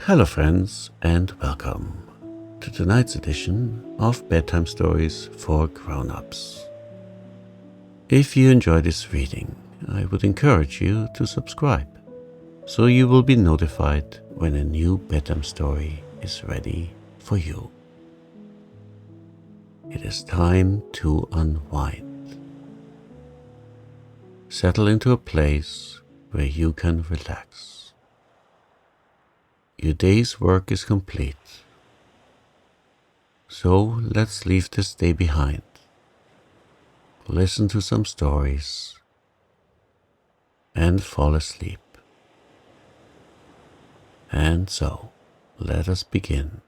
Hello friends and welcome to tonight's edition of Bedtime Stories for Grown-Ups. If you enjoy this reading, I would encourage you to subscribe so you will be notified when a new bedtime story is ready for you. It is time to unwind. Settle into a place where you can relax. Your day's work is complete, so let's leave this day behind. Listen to some stories and fall asleep. And so, let us begin.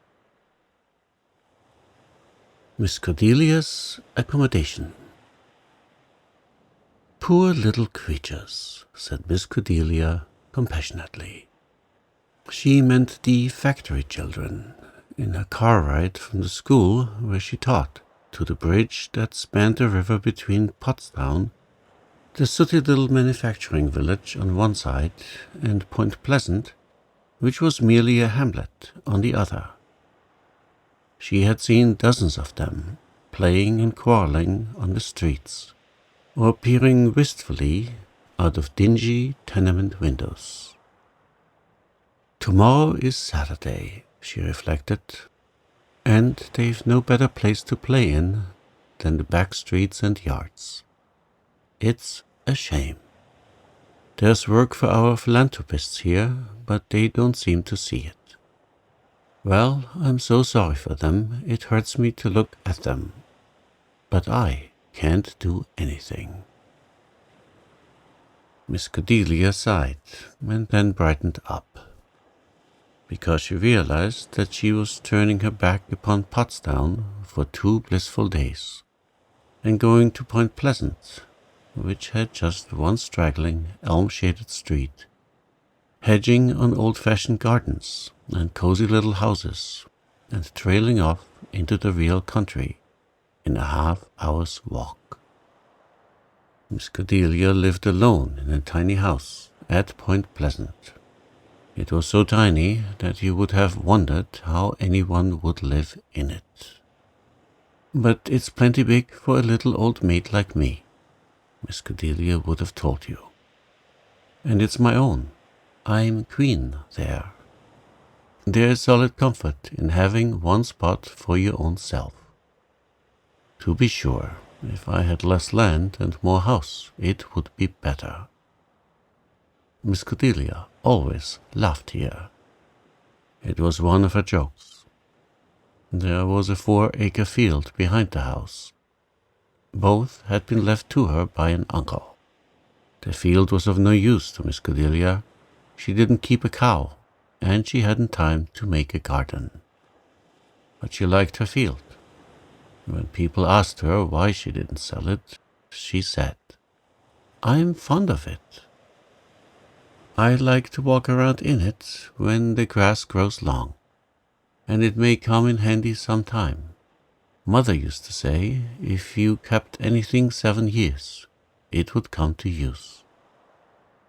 Miss Cordelia's Accommodation. Poor little creatures, said Miss Cordelia compassionately. She meant the factory children, in her car ride from the school where she taught to the bridge that spanned the river between Pottstown, the sooty little manufacturing village on one side, and Point Pleasant, which was merely a hamlet, on the other. She had seen dozens of them, playing and quarreling on the streets, or peering wistfully out of dingy tenement windows. Tomorrow is Saturday, she reflected, and they've no better place to play in than the back streets and yards. It's a shame. There's work for our philanthropists here, but they don't seem to see it. Well, I'm so sorry for them, it hurts me to look at them. But I can't do anything. Miss Cordelia sighed, and then brightened up, because she realized that she was turning her back upon Pottstown for 2 blissful days, and going to Point Pleasant, which had just one straggling, elm-shaded street, hedging on old-fashioned gardens and cozy little houses, and trailing off into the real country in a half-hour's walk. Miss Cordelia lived alone in a tiny house at Point Pleasant. It was so tiny that you would have wondered how anyone would live in it. But it's plenty big for a little old maid like me, Miss Cordelia would have told you. And it's my own. I'm queen there. There is solid comfort in having one spot for your own self. To be sure, if I had less land and more house, it would be better. Miss Cordelia always laughed here. It was one of her jokes. There was a 4-acre field behind the house. Both had been left to her by an uncle. The field was of no use to Miss Cordelia. She didn't keep a cow, and she hadn't time to make a garden. But she liked her field. When people asked her why she didn't sell it, she said, "I'm fond of it. I like to walk around in it when the grass grows long, and it may come in handy sometime. Mother used to say if you kept anything 7 years, it would come to use.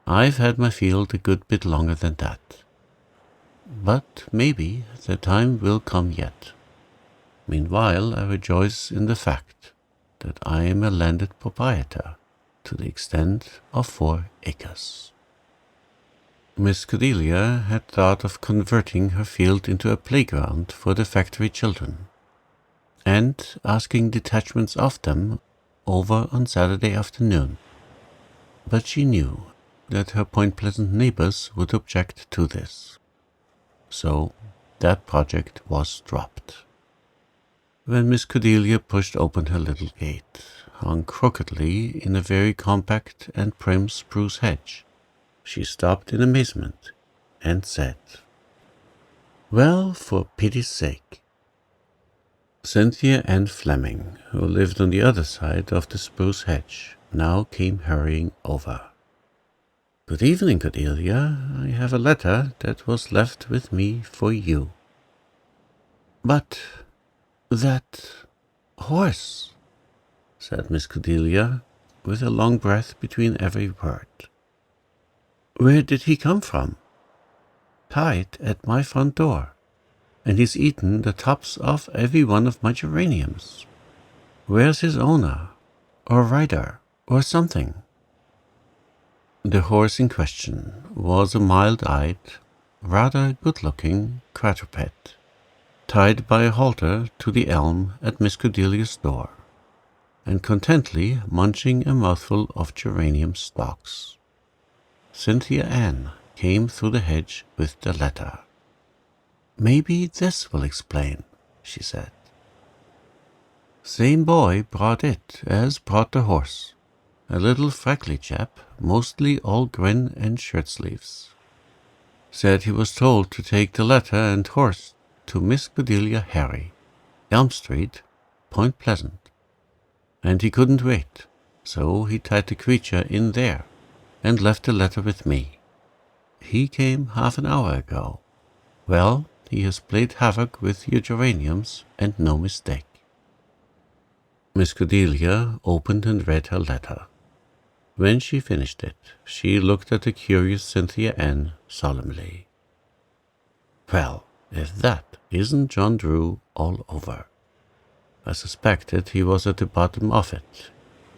I've had my field a good bit longer than that. But maybe the time will come yet. Meanwhile, I rejoice in the fact that I am a landed proprietor to the extent of 4 acres. Miss Cordelia had thought of converting her field into a playground for the factory children, and asking detachments of them over on Saturday afternoon. But she knew that her Point Pleasant neighbors would object to this. So that project was dropped. When Miss Cordelia pushed open her little gate, hung crookedly in a very compact and prim spruce hedge, she stopped in amazement and said, "Well, for pity's sake." Cynthia Ann Fleming, who lived on the other side of the spruce hedge, now came hurrying over. "Good evening, Cordelia. I have a letter that was left with me for you." "But that horse," said Miss Cordelia, with a long breath between every word. "Where did he come from?" tied at my front door, and he's eaten the tops off every one of my geraniums. Where's his owner, or rider, or something?" The horse in question was a mild-eyed, rather good-looking quadruped, tied by a halter to the elm at Miss Cordelia's door, and contentedly munching a mouthful of geranium stalks. Cynthia Ann came through the hedge with the letter. "Maybe this will explain," she said. "Same boy brought it as brought the horse. A little freckly chap, mostly all grin and shirt-sleeves. Said he was told to take the letter and horse to Miss Cordelia Harry, Elm Street, Point Pleasant. And he couldn't wait, so he tied the creature in there and left the letter with me. He came half an hour ago. Well, he has played havoc with your geraniums, and no mistake." Miss Cordelia opened and read her letter. When she finished it, she looked at the curious Cynthia Ann solemnly. "Well, if that isn't John Drew all over. I suspected he was at the bottom of it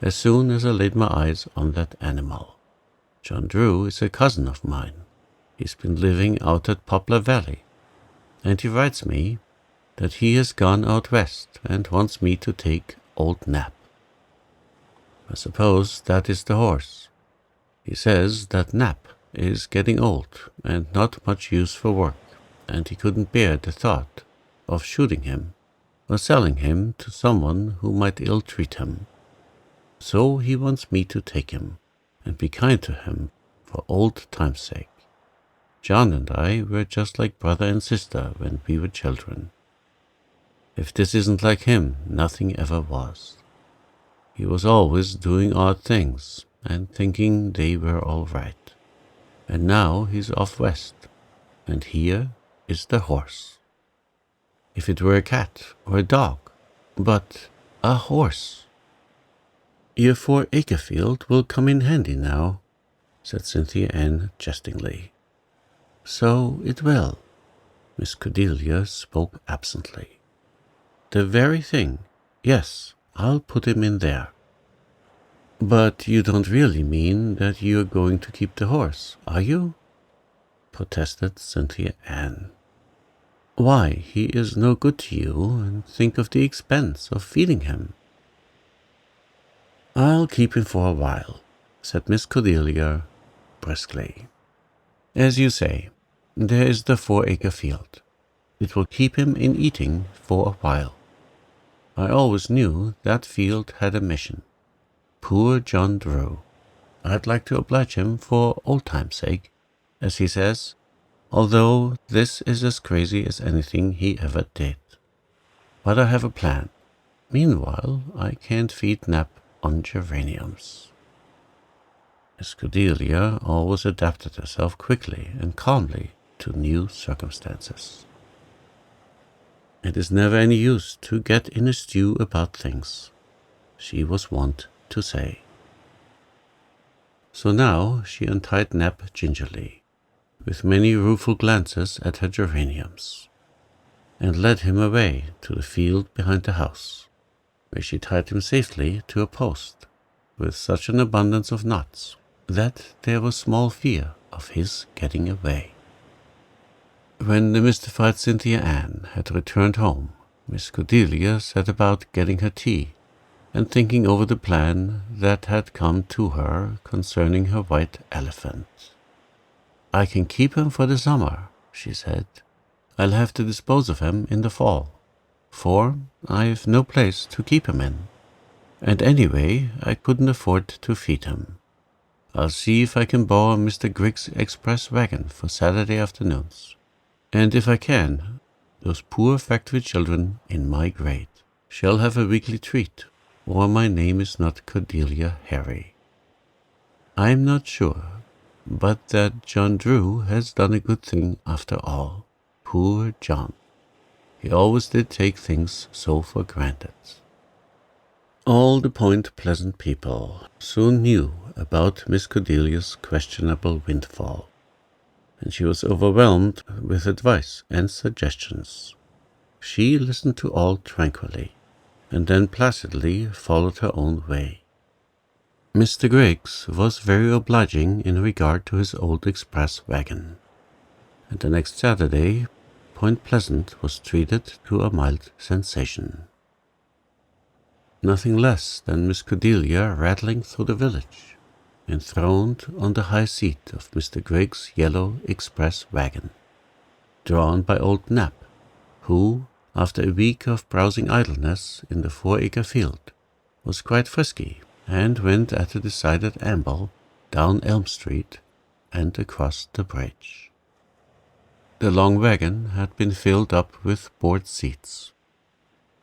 as soon as I laid my eyes on that animal. John Drew is a cousin of mine. He's been living out at Poplar Valley, and he writes me that he has gone out west and wants me to take old Nap. I suppose that is the horse. He says that Nap is getting old and not much use for work, and he couldn't bear the thought of shooting him or selling him to someone who might ill-treat him. So he wants me to take him and be kind to him for old time's sake. John and I were just like brother and sister when we were children. If this isn't like him, nothing ever was. He was always doing odd things and thinking they were all right. And now he's off west, and here is the horse. If it were a cat or a dog, but a horse." "Your 4-acre field will come in handy now," said Cynthia Ann jestingly. "So it will." Miss Cordelia spoke absently. "The very thing. Yes, I'll put him in there." "But you don't really mean that you're going to keep the horse, are you?" protested Cynthia Ann. "Why, he is no good to you, and think of the expense of feeding him." "I'll keep him for a while," said Miss Cordelia briskly. "As you say, there is the 4-acre field. It will keep him in eating for a while. I always knew that field had a mission. Poor John Drew. I'd like to oblige him for old time's sake, as he says, although this is as crazy as anything he ever did. But I have a plan. Meanwhile, I can't feed Nap on geraniums." Miss Cordelia always adapted herself quickly and calmly to new circumstances. "It is never any use to get in a stew about things," she was wont to say. So now she untied Nap gingerly, with many rueful glances at her geraniums, and led him away to the field behind the house, where she tied him safely to a post with such an abundance of knots that there was small fear of his getting away. When the mystified Cynthia Ann had returned home, Miss Cordelia set about getting her tea and thinking over the plan that had come to her concerning her white elephant. "I can keep him for the summer," she said. "I'll have to dispose of him in the fall, for I've no place to keep him in. And anyway, I couldn't afford to feed him. I'll see if I can borrow Mr. Grigg's express wagon for Saturday afternoons. And if I can, those poor factory children in my grade shall have a weekly treat, or my name is not Cordelia Harry. I'm not sure, but that John Drew has done a good thing after all. Poor John. He always did take things so for granted." All the Point Pleasant people soon knew about Miss Cordelia's questionable windfall. and she was overwhelmed with advice and suggestions. She listened to all tranquilly, and then placidly followed her own way. Mr. Griggs was very obliging in regard to his old express wagon, and the next Saturday Point Pleasant was treated to a mild sensation. Nothing less than Miss Cordelia rattling through the village, enthroned on the high seat of Mr. Griggs' yellow express wagon, drawn by old Nap, who, after a week of browsing idleness in the 4-acre field, was quite frisky and went at a decided amble down Elm Street and across the bridge. The long wagon had been filled up with board seats,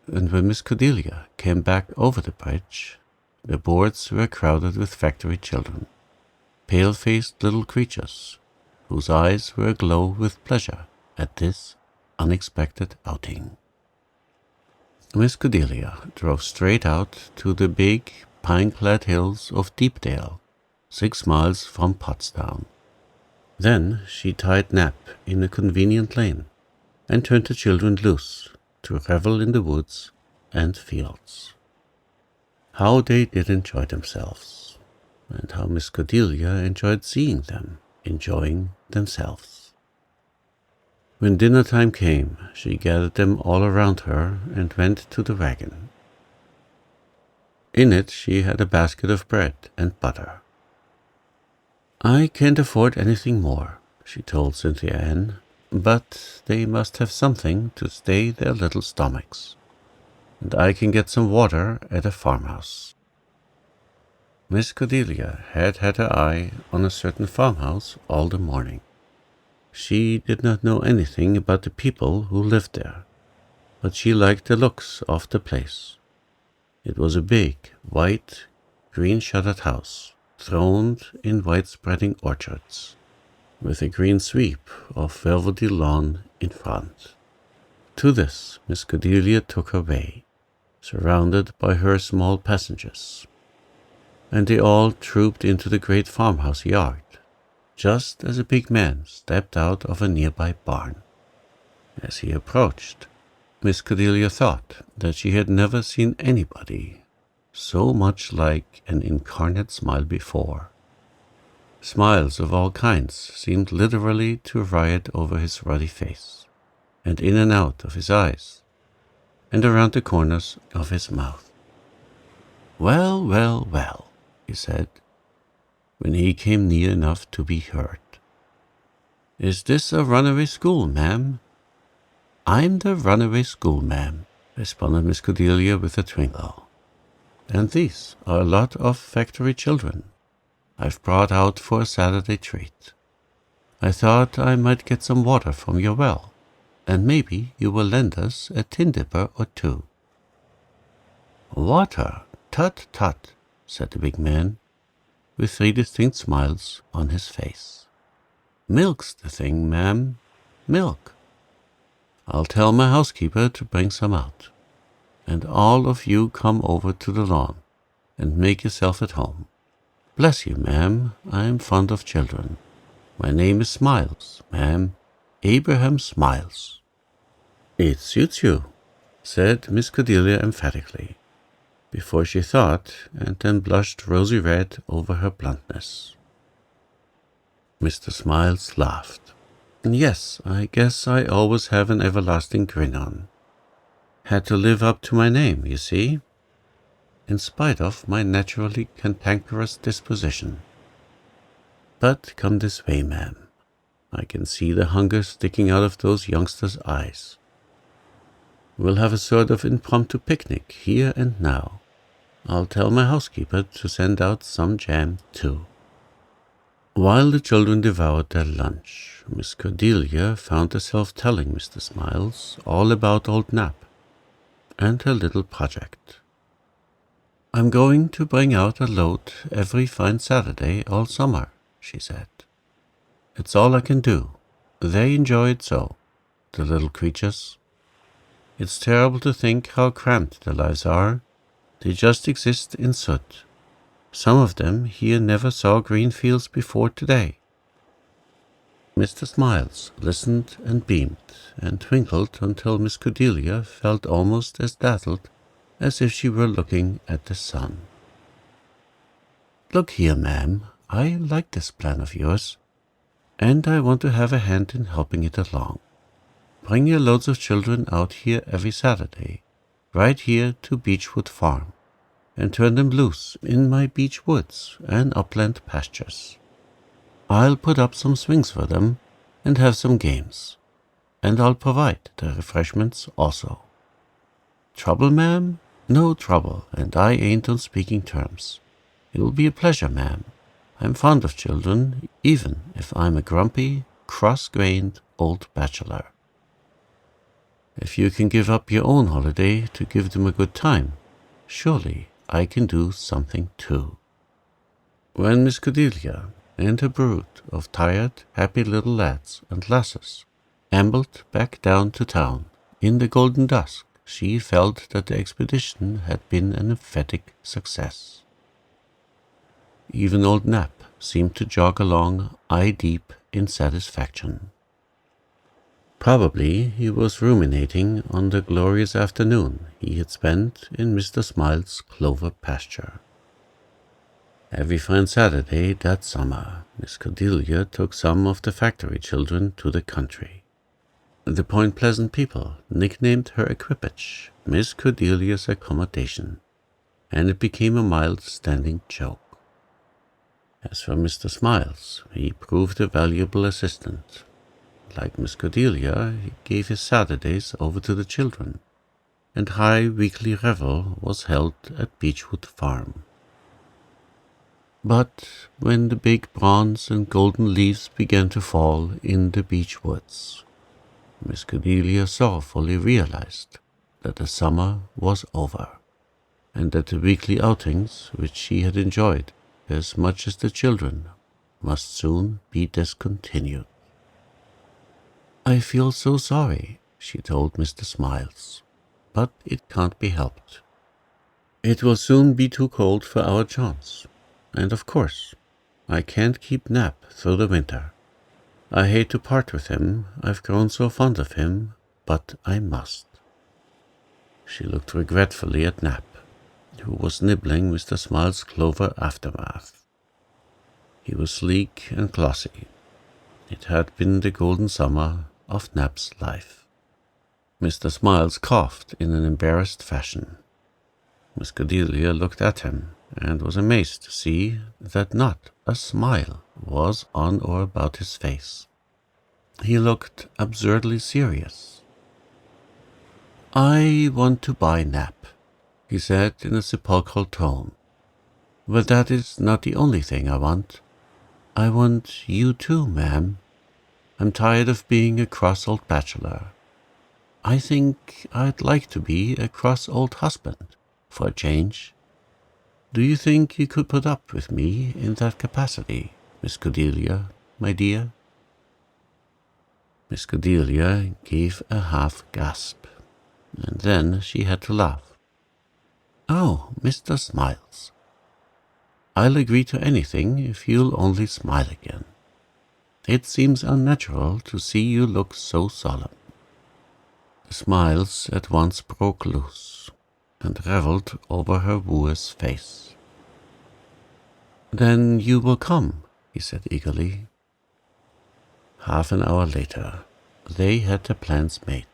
and when Miss Cordelia came back over the bridge, the boards were crowded with factory children, pale-faced little creatures, whose eyes were aglow with pleasure at this unexpected outing. Miss Cordelia drove straight out to the big, pine-clad hills of Deepdale, 6 miles from Pottstown. Then she tied Nap in a convenient lane and turned the children loose to revel in the woods and fields. How they did enjoy themselves, and how Miss Cordelia enjoyed seeing them enjoying themselves. When dinner time came, she gathered them all around her and went to the wagon. In it she had a basket of bread and butter. "I can't afford anything more," she told Cynthia Ann, "but they must have something to stay their little stomachs, and I can get some water at a farmhouse." Miss Cordelia had had her eye on a certain farmhouse all the morning. She did not know anything about the people who lived there, but she liked the looks of the place. It was a big, white, green-shuttered house, throned in wide-spreading orchards, with a green sweep of velvety lawn in front. To this Miss Cordelia took her way, surrounded by her small passengers, and they all trooped into the great farmhouse yard, just as a big man stepped out of a nearby barn. As he approached, Miss Cordelia thought that she had never seen anybody so much like an incarnate smile before. Smiles of all kinds seemed literally to riot over his ruddy face, and in and out of his eyes, and around the corners of his mouth. "Well, well, well," he said, when he came near enough to be heard. "Is this a runaway school, ma'am?" "I'm the runaway school, ma'am," responded Miss Cordelia with a twinkle. "And these are a lot of factory children I've brought out for a Saturday treat. I thought I might get some water from your well, and maybe you will lend us a tin dipper or two." "Water? Tut, tut," said the big man, with 3 distinct smiles on his face. "Milk's the thing, ma'am, milk. I'll tell my housekeeper to bring some out, and all of you come over to the lawn and make yourself at home. Bless you, ma'am, I'm fond of children. My name is Smiles, ma'am, Abraham Smiles." "It suits you," said Miss Cordelia emphatically, before she thought, and then blushed rosy red over her bluntness. Mr. Smiles laughed. "Yes, I guess I always have an everlasting grin on. Had to live up to my name, you see, in spite of my naturally cantankerous disposition. But come this way, ma'am. I can see the hunger sticking out of those youngsters' eyes. We'll have a sort of impromptu picnic here and now. I'll tell my housekeeper to send out some jam, too." While the children devoured their lunch, Miss Cordelia found herself telling Mr. Smiles all about old Nap and her little project. "I'm going to bring out a load every fine Saturday all summer," she said. "It's all I can do. They enjoy it so, the little creatures. It's terrible to think how cramped their lives are. They just exist in soot. Some of them here never saw green fields before today." Mr. Smiles listened and beamed and twinkled until Miss Cordelia felt almost as dazzled as if she were looking at the sun. "Look here, ma'am, I like this plan of yours, and I want to have a hand in helping it along. Bring your loads of children out here every Saturday, right here to Beechwood Farm, and turn them loose in my beech woods and upland pastures. I'll put up some swings for them and have some games, and I'll provide the refreshments also. Trouble, ma'am? No trouble, and I ain't on speaking terms. It'll be a pleasure, ma'am. I'm fond of children, even if I'm a grumpy, cross-grained old bachelor. If you can give up your own holiday to give them a good time, surely I can do something too." When Miss Cordelia and her brood of tired, happy little lads and lasses ambled back down to town in the golden dusk, she felt that the expedition had been an emphatic success. Even old Nap seemed to jog along eye-deep in satisfaction. Probably he was ruminating on the glorious afternoon he had spent in Mr. Smiles' clover pasture. Every fine Saturday that summer, Miss Cordelia took some of the factory children to the country. The Point Pleasant people nicknamed her equipage Miss Cordelia's Accommodation, and it became a mild standing joke. As for Mr. Smiles, he proved a valuable assistant. Like Miss Cordelia, he gave his Saturdays over to the children, and high weekly revel was held at Beechwood Farm. But when the big bronze and golden leaves began to fall in the beech woods, Miss Cordelia sorrowfully realized that the summer was over, and that the weekly outings which she had enjoyed as much as the children must soon be discontinued. "I feel so sorry," she told Mr. Smiles, "but it can't be helped. It will soon be too cold for our Johns, and of course I can't keep Nap through the winter. I hate to part with him, I've grown so fond of him, but I must." She looked regretfully at Nap, who was nibbling Mr. Smiles' clover aftermath. He was sleek and glossy. It had been the golden summer of Nap's life. Mr. Smiles coughed in an embarrassed fashion. Miss Cordelia looked at him and was amazed to see that not a smile was on or about his face. He looked absurdly serious. "I want to buy Nap," he said in a sepulchral tone. "But that is not the only thing I want. I want you too, ma'am. I'm tired of being a cross old bachelor. I think I'd like to be a cross old husband, for a change. Do you think you could put up with me in that capacity, Miss Cordelia, my dear?" Miss Cordelia gave a half gasp, and then she had to laugh. "Oh, Mr. Smiles, I'll agree to anything if you'll only smile again. It seems unnatural to see you look so solemn." The smiles at once broke loose and revelled over her wooer's face. "Then you will come," he said eagerly. Half an hour later, they had their plans made.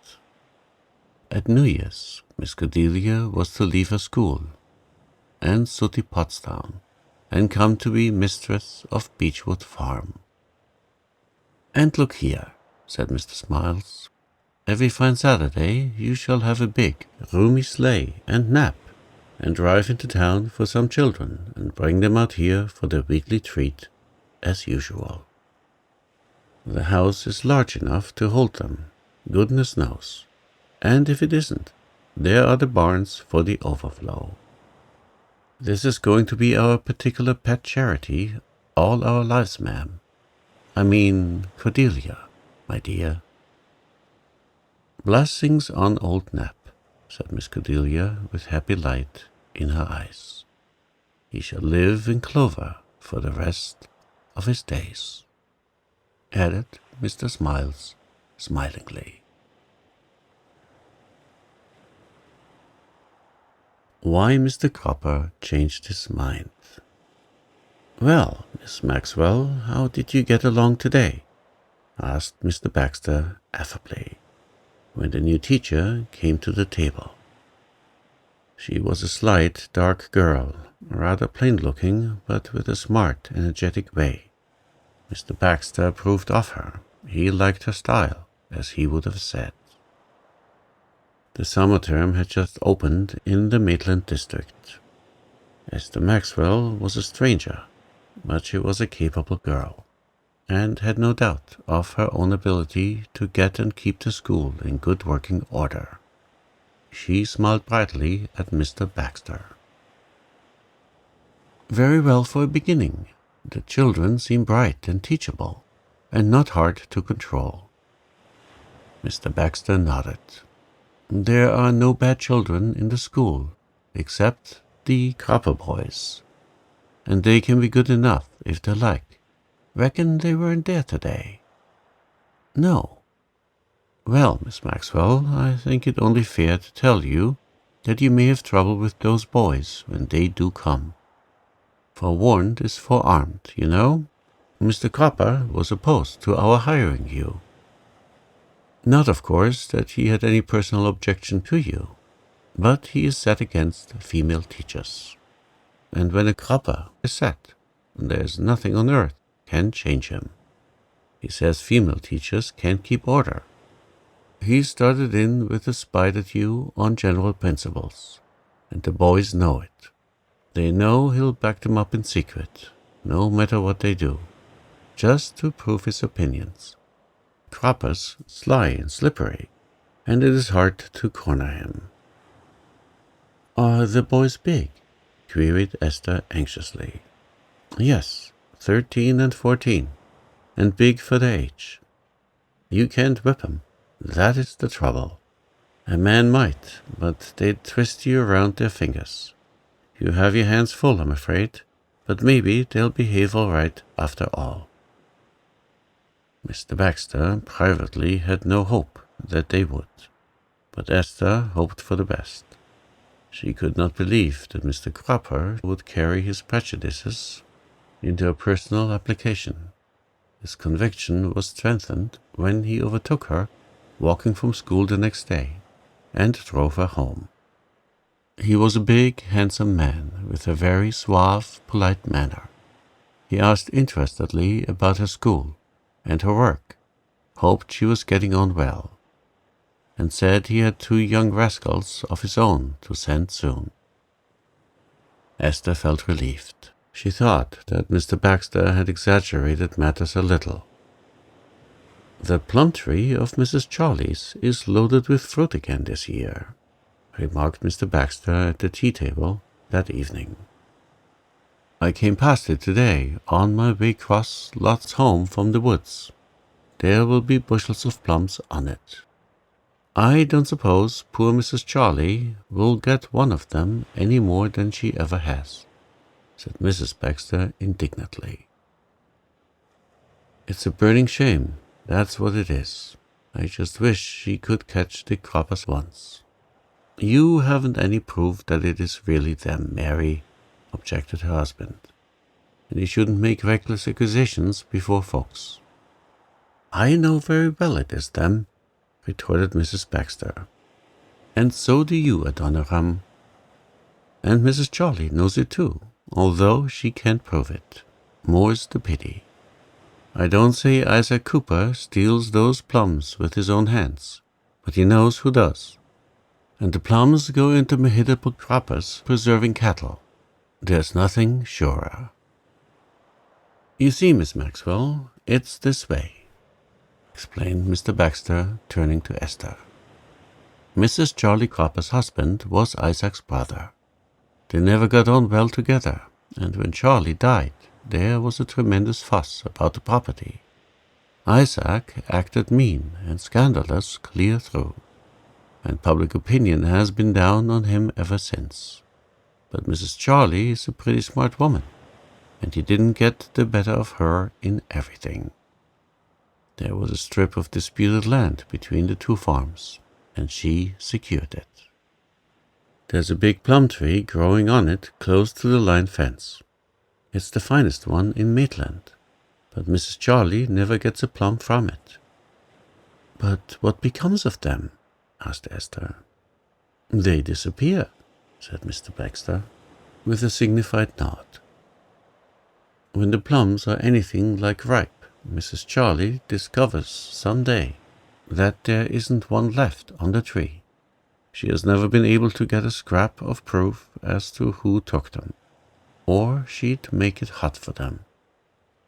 At New Year's, Miss Cordelia was to leave her school and sooty Pottstown and come to be mistress of Beechwood Farm. "And look here," said Mr. Smiles, "every fine Saturday you shall have a big, roomy sleigh and Nap, and drive into town for some children and bring them out here for their weekly treat, as usual. The house is large enough to hold them, goodness knows, and if it isn't, there are the barns for the overflow. This is going to be our particular pet charity all our lives, ma'am. I mean, Cordelia, my dear." "Blessings on old Nap," said Miss Cordelia with happy light in her eyes. "He shall live in clover for the rest of his days," added Mr. Smiles smilingly. Why Mr. Cropper changed his mind. "Well, Miss Maxwell, how did you get along today?" asked Mr. Baxter affably, when the new teacher came to the table. She was a slight, dark girl, rather plain-looking, but with a smart, energetic way. Mr. Baxter approved of her. He liked her style, as he would have said. The summer term had just opened in the Maitland district. Esther Maxwell was a stranger, but she was a capable girl, and had no doubt of her own ability to get and keep the school in good working order. She smiled brightly at Mr. Baxter. "Very well for a beginning. The children seem bright and teachable, and not hard to control." Mr. Baxter nodded. "There are no bad children in the school, except the Cropper boys, and they can be good enough if they like. Reckon they weren't there today?" "No." "Well, Miss Maxwell, I think it only fair to tell you that you may have trouble with those boys when they do come. Forewarned is forearmed, you know. Mr. Cropper was opposed to our hiring you. Not, of course, that he had any personal objection to you, but he is set against female teachers. And when a Cropper is set, there's nothing on earth can change him. He says female teachers can't keep order. He started in with a spite at you on general principles, and the boys know it. They know he'll back them up in secret, no matter what they do, just to prove his opinions. Cropper's sly and slippery, and it is hard to corner him." "Are the boys big?" queried Esther anxiously. "Yes, 13 and 14, and big for their age. You can't whip 'em. That is the trouble. A man might, but they'd twist you around their fingers. You have your hands full, I'm afraid, but maybe they'll behave all right after all." Mr. Baxter privately had no hope that they would, but Esther hoped for the best. She could not believe that Mr. Cropper would carry his prejudices into a personal application. His conviction was strengthened when he overtook her walking from school the next day and drove her home. He was a big, handsome man with a very suave, polite manner. He asked interestedly about her school and her work, hoped she was getting on well, and said he had 2 young rascals of his own to send soon. Esther felt relieved. She thought that Mr. Baxter had exaggerated matters a little. "The plum tree of Mrs. Charlie's is loaded with fruit again this year," remarked Mr. Baxter at the tea table that evening. "I came past it today on my way across lots home from the woods. There will be bushels of plums on it. I don't suppose poor Mrs. Charlie will get one of them any more than she ever has," said Mrs. Baxter indignantly. "It's a burning shame, that's what it is. I just wish she could catch the Croppers once." "You haven't any proof that it is really them, Mary," objected her husband, "and you shouldn't make reckless accusations before folks." "I know very well it is them," retorted Mrs. Baxter, "and so do you, Adoniram. And Mrs. Charlie knows it too, although she can't prove it. More's the pity. I don't say Isaac Cooper steals those plums with his own hands, but he knows who does. And the plums go into Mehitable Croppers preserving cattle. There's nothing surer. You see, Miss Maxwell, it's this way," explained Mr. Baxter, turning to Esther. "Mrs. Charlie Cropper's husband was Isaac's brother. They never got on well together, and when Charlie died, there was a tremendous fuss about the property. Isaac acted mean and scandalous clear through, and public opinion has been down on him ever since. But Mrs. Charlie is a pretty smart woman, and he didn't get the better of her in everything." There was a strip of disputed land between the two farms, and she secured it. There's a big plum tree growing on it close to the line fence. It's the finest one in Maitland, but Mrs. Charlie never gets a plum from it. But what becomes of them? Asked Esther. They disappear, said Mr. Baxter, with a signified nod. When the plums are anything like ripe, Mrs. Charlie discovers some day that there isn't one left on the tree. She has never been able to get a scrap of proof as to who took them, or she'd make it hot for them.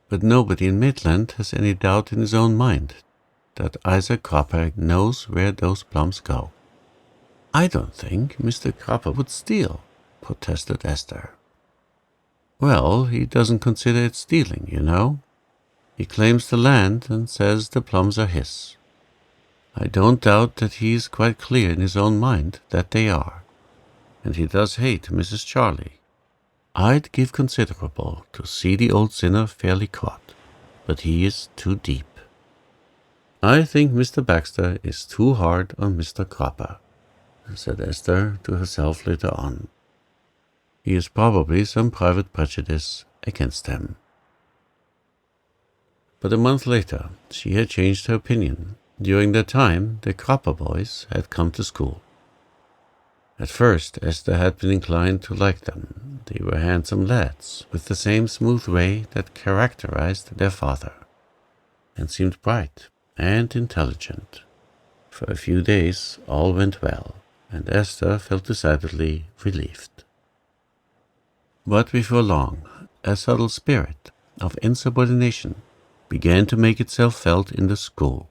But nobody in Maitland has any doubt in his own mind that Isaac Cropper knows where those plums go. I don't think Mr. Cropper would steal, protested Esther. Well, he doesn't consider it stealing, you know. He claims the land and says the plums are his. I don't doubt that he is quite clear in his own mind that they are, and he does hate Mrs. Charlie. I'd give considerable to see the old sinner fairly caught, but he is too deep. I think Mr. Baxter is too hard on Mr. Cropper, said Esther to herself later on. He has probably some private prejudice against him. But a month later, she had changed her opinion. During that time, the Cropper boys had come to school. At first, Esther had been inclined to like them. They were handsome lads, with the same smooth way that characterized their father, and seemed bright and intelligent. For a few days, all went well, and Esther felt decidedly relieved. But before long, a subtle spirit of insubordination began to make itself felt in the school.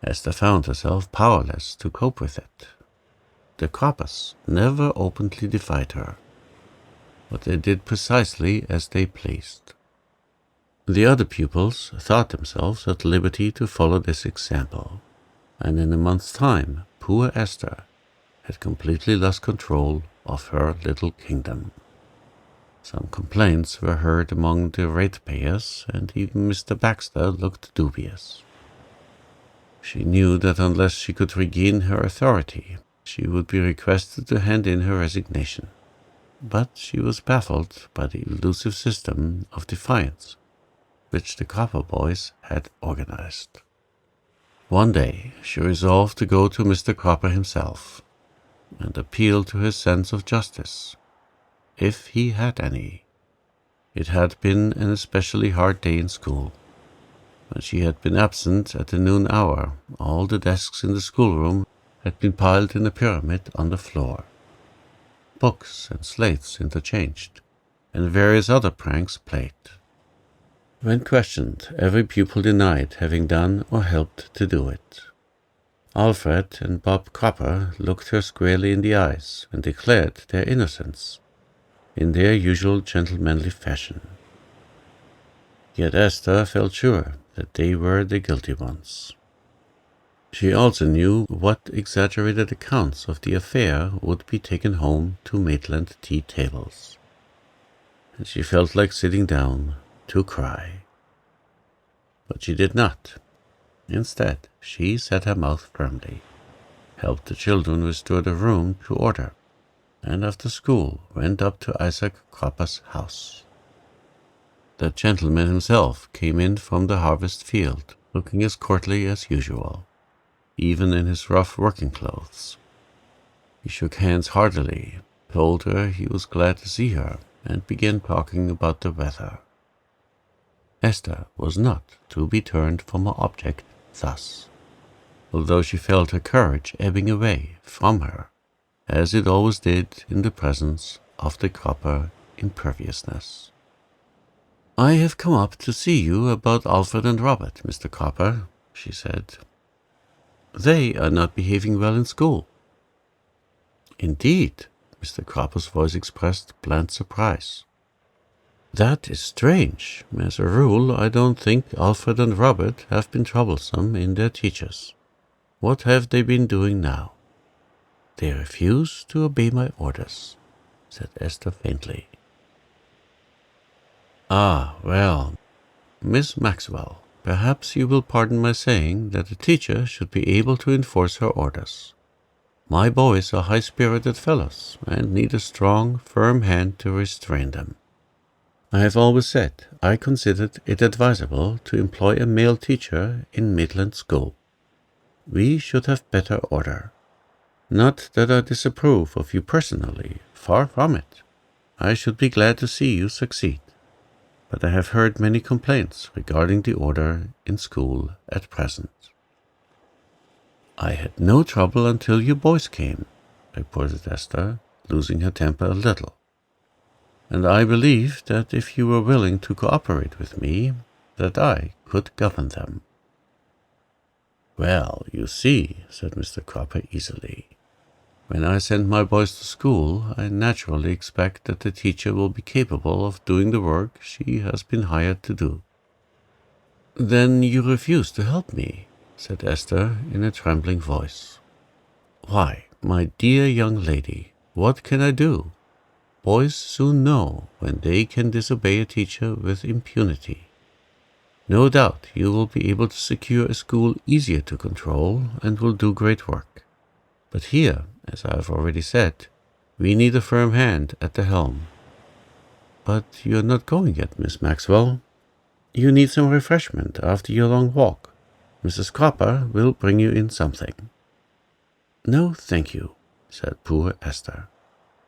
Esther found herself powerless to cope with it. The Croppers never openly defied her, but they did precisely as they pleased. The other pupils thought themselves at liberty to follow this example, and in a month's time, poor Esther had completely lost control of her little kingdom. Some complaints were heard among the ratepayers, and even Mr. Baxter looked dubious. She knew that unless she could regain her authority, she would be requested to hand in her resignation. But she was baffled by the elusive system of defiance which the Cropper boys had organized. One day she resolved to go to Mr. Cropper himself and appeal to his sense of justice, if he had any. It had been an especially hard day in school. When she had been absent at the noon hour, all the desks in the schoolroom had been piled in a pyramid on the floor. Books and slates interchanged, and various other pranks played. When questioned, every pupil denied having done or helped to do it. Alfred and Bob Cropper looked her squarely in the eyes and declared their innocence in their usual gentlemanly fashion. Yet Esther felt sure that they were the guilty ones. She also knew what exaggerated accounts of the affair would be taken home to Maitland tea tables, and she felt like sitting down to cry. But she did not. Instead, she set her mouth firmly, helped the children restore the room to order, and after school went up to Isaac Cropper's house. The gentleman himself came in from the harvest field, looking as courtly as usual, even in his rough working clothes. He shook hands heartily, told her he was glad to see her, and began talking about the weather. Esther was not to be turned from her object thus, although she felt her courage ebbing away from her, as it always did in the presence of the Cropper imperviousness. "I have come up to see you about Alfred and Robert, Mr. Cropper," she said. "They are not behaving well in school." "Indeed?" Mr. Cropper's voice expressed bland surprise. "That is strange. As a rule, I don't think Alfred and Robert have been troublesome in their teachers. What have they been doing now?" "They refuse to obey my orders," said Esther faintly. "Ah, well, Miss Maxwell, Perhaps you will pardon my saying that a teacher should be able to enforce her orders. My boys are high-spirited fellows and need a strong, firm hand to restrain them. I have always said I considered it advisable to employ a male teacher in Midland School. We should have better order. Not that I disapprove of you personally, far from it. I should be glad to see you succeed. But I have heard many complaints regarding the order in school at present. I had no trouble until you boys came, reported Esther, losing her temper a little. And I believed that if you were willing to cooperate with me, that I could govern them. Well, you see, said Mr. Cropper easily, when I send my boys to school, I naturally expect that the teacher will be capable of doing the work she has been hired to do. Then you refuse to help me, said Esther in a trembling voice. Why, my dear young lady, what can I do? Boys soon know when they can disobey a teacher with impunity. No doubt you will be able to secure a school easier to control and will do great work. But here, as I have already said, we need a firm hand at the helm. But you are not going yet, Miss Maxwell. You need some refreshment after your long walk. Mrs. Cropper will bring you in something. No, thank you, said poor Esther.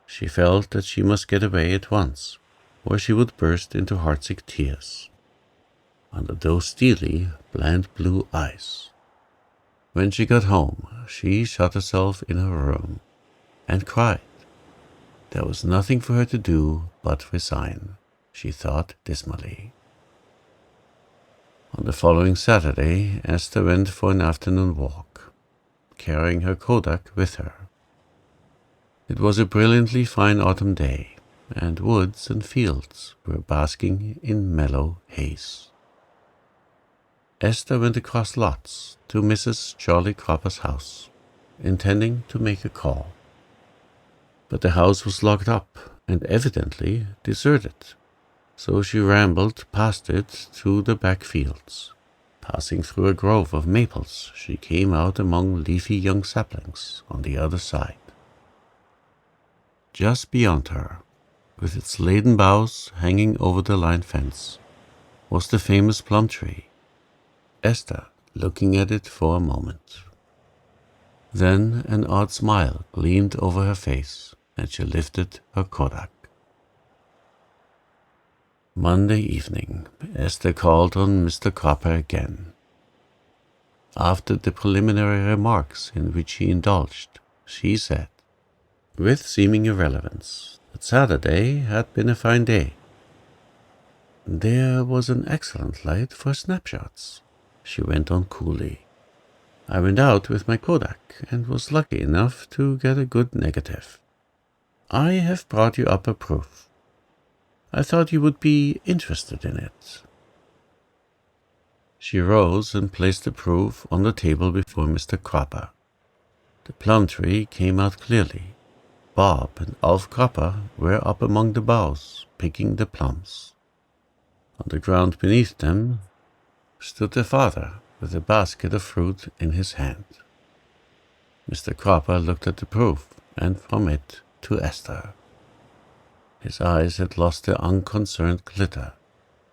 She felt that she must get away at once, or she would burst into heartsick tears. Under those steely, bland blue eyes. When she got home, she shut herself in her room and cried. There was nothing for her to do but resign, she thought dismally. On the following Saturday, Esther went for an afternoon walk, carrying her kodak with her. It was a brilliantly fine autumn day, and woods and fields were basking in mellow haze. Esther went across lots to Mrs. Charlie Cropper's house, intending to make a call. But the house was locked up and evidently deserted, so she rambled past it to the back fields. Passing through a grove of maples, she came out among leafy young saplings on the other side. Just beyond her, with its laden boughs hanging over the line fence, was the famous plum tree. Esther looking at it for a moment. Then an odd smile gleamed over her face, and she lifted her kodak. Monday evening, Esther called on Mr. Cropper again. After the preliminary remarks in which he indulged, she said, with seeming irrelevance, that Saturday had been a fine day. There was an excellent light for snapshots, she went on coolly. I went out with my kodak and was lucky enough to get a good negative. I have brought you up a proof. I thought you would be interested in it. She rose and placed the proof on the table before Mr. Cropper. The plum tree came out clearly. Bob and Alf Cropper were up among the boughs, picking the plums. On the ground beneath them stood their father with a basket of fruit in his hand. Mr. Cropper looked at the proof, and from it to Esther. His eyes had lost their unconcerned glitter,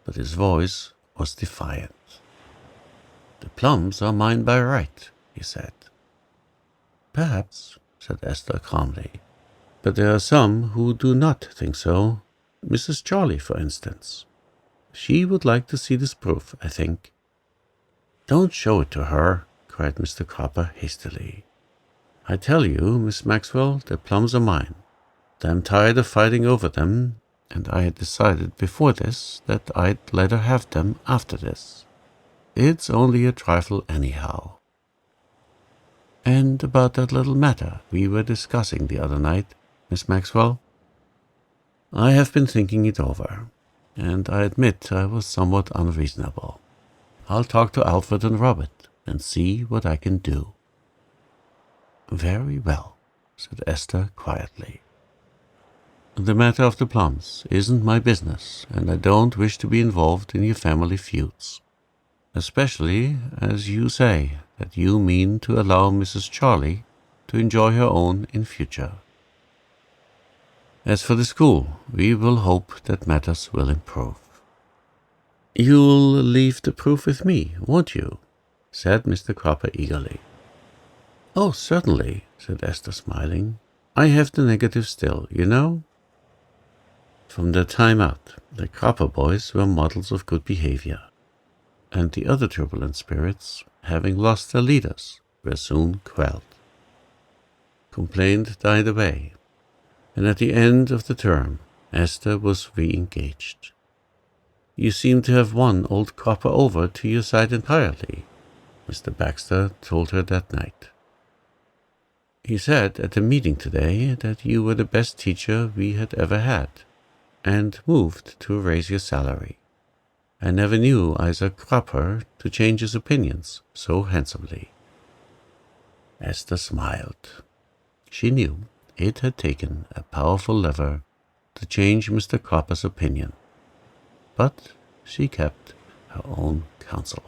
but his voice was defiant. The plums are mine by right, he said. Perhaps, said Esther calmly, but there are some who do not think so. Mrs. Charlie, for instance. She would like to see this proof, I think. Don't show it to her, cried Mr. Cropper hastily. I tell you, Miss Maxwell, the plums are mine. I am tired of fighting over them, and I had decided before this that I'd let her have them after this. It's only a trifle anyhow. And about that little matter we were discussing the other night, Miss Maxwell? I have been thinking it over, and I admit I was somewhat unreasonable. I'll talk to Alfred and Robert and see what I can do. Very well, said Esther quietly. The matter of the plums isn't my business, and I don't wish to be involved in your family feuds. especially as you say that you mean to allow Mrs. Charlie to enjoy her own in future. As for the school, we will hope that matters will improve. You'll leave the proof with me, won't you? Said Mr. Cropper eagerly. Oh, certainly, said Esther, smiling. I have the negative still, you know. From their time out, the Cropper boys were models of good behavior, and the other turbulent spirits, having lost their leaders, were soon quelled. Complaint died away, and at the end of the term, Esther was re-engaged. You seem to have won old Cropper over to your side entirely, Mr. Baxter told her that night. He said at the meeting today that you were the best teacher we had ever had, and moved to raise your salary. I never knew Isaac Cropper to change his opinions so handsomely. Esther smiled. She knew it had taken a powerful lever to change Mr. Cropper's opinion, but she kept her own counsel.